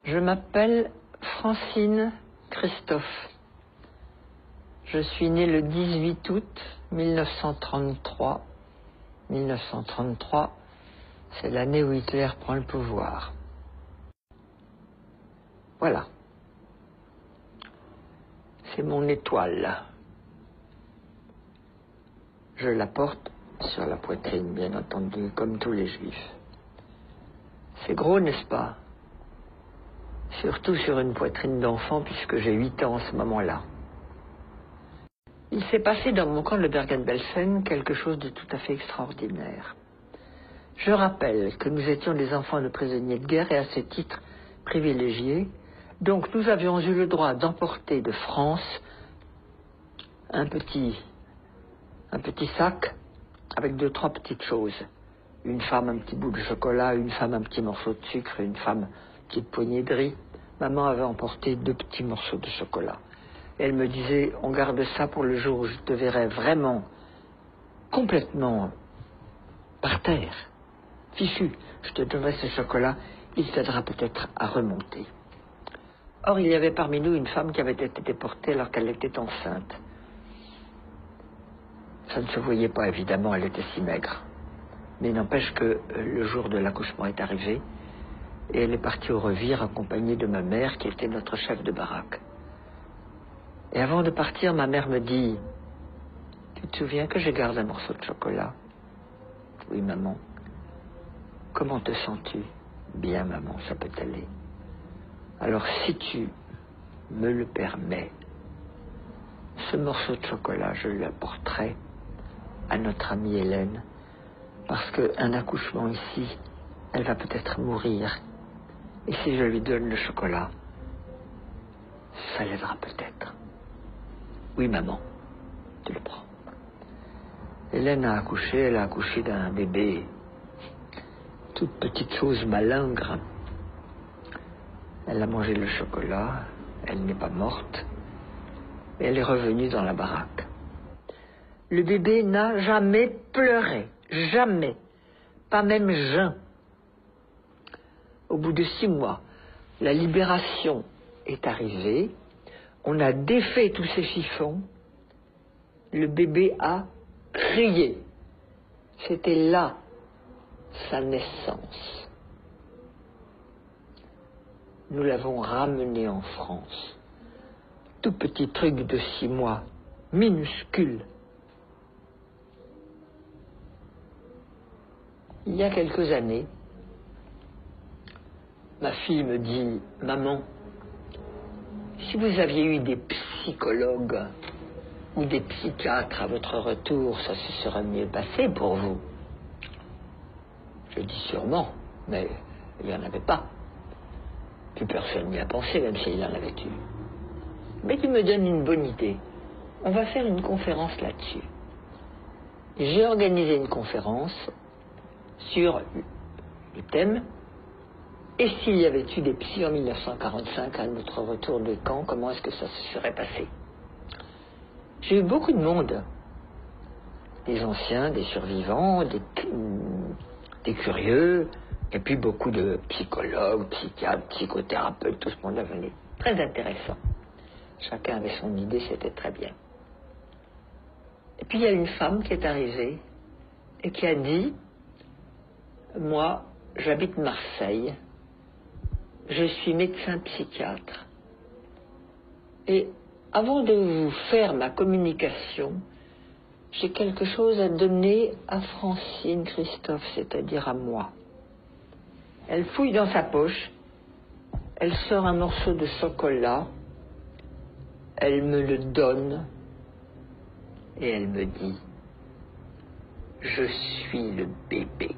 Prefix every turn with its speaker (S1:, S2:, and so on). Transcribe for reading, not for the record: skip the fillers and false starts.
S1: Je m'appelle Francine Christophe. Je suis née le 18 août 1933. 1933, c'est l'année où Hitler prend le pouvoir. Voilà. C'est mon étoile. Je la porte sur la poitrine, bien entendu, comme tous les juifs. C'est gros, n'est-ce pas? Surtout sur une poitrine d'enfant, puisque j'ai 8 ans en ce moment-là. Il s'est passé dans mon camp de Bergen-Belsen quelque chose de tout à fait extraordinaire. Je rappelle que nous étions des enfants de prisonniers de guerre et à ce titre privilégiés. Donc nous avions eu le droit d'emporter de France un petit sac avec 2-3 petites choses. Une femme, un petit bout de chocolat, une femme, un petit morceau de sucre, une femme, une petite poignée de riz. Maman avait emporté 2 petits morceaux de chocolat. Et elle me disait, on garde ça pour le jour où je te verrai vraiment complètement par terre, fichu. Je te donnerai ce chocolat, il t'aidera peut-être à remonter. Or, il y avait parmi nous une femme qui avait été déportée alors qu'elle était enceinte. Ça ne se voyait pas, évidemment, elle était si maigre. Mais n'empêche que le jour de l'accouchement est arrivé et elle est partie au revire accompagnée de ma mère qui était notre chef de baraque. Et avant de partir, ma mère me dit « Tu te souviens que je garde un morceau de chocolat ?»« Oui, maman. »« Comment te sens-tu ?»« Bien, maman, ça peut aller. »« Alors, si tu me le permets, ce morceau de chocolat, je l'apporterai à notre amie Hélène, parce qu'un accouchement ici, elle va peut-être mourir. Et si je lui donne le chocolat, ça l'aidera peut-être. » Oui, maman, tu le prends. Hélène a accouché, elle a accouché d'un bébé, toute petite chose malingre. Elle a mangé le chocolat, elle n'est pas morte, et elle est revenue dans la baraque. Le bébé n'a jamais pleuré, jamais, pas même jeun. Au bout de 6 mois, la libération est arrivée, on a défait tous ces chiffons, le bébé a crié. C'était là sa naissance. Nous l'avons ramené en France. Tout petit truc de 6 mois, minuscule. Il y a quelques années, ma fille me dit « Maman, si vous aviez eu des psychologues ou des psychiatres à votre retour, ça se serait mieux passé pour vous. » Je dis sûrement, mais il n'y en avait pas. Plus personne n'y a pensé, même s'il y en avait eu. Mais tu me donnes une bonne idée. On va faire une conférence là-dessus. J'ai organisé une conférence sur le thème « Et s'il y avait eu des psys en 1945 à notre retour de camp, comment est-ce que ça se serait passé ?» J'ai eu beaucoup de monde, des anciens, des survivants, des curieux, et puis beaucoup de psychologues, psychiatres, psychothérapeutes, tout ce monde est venu. Très intéressant. Chacun avait son idée, c'était très bien. Et puis il y a une femme qui est arrivée et qui a dit « Moi, j'habite Marseille, je suis médecin psychiatre. Et avant de vous faire ma communication, j'ai quelque chose à donner à Francine Christophe, c'est-à-dire à moi. » Elle fouille dans sa poche, elle sort un morceau de chocolat, elle me le donne et elle me dit « Je suis le bébé. »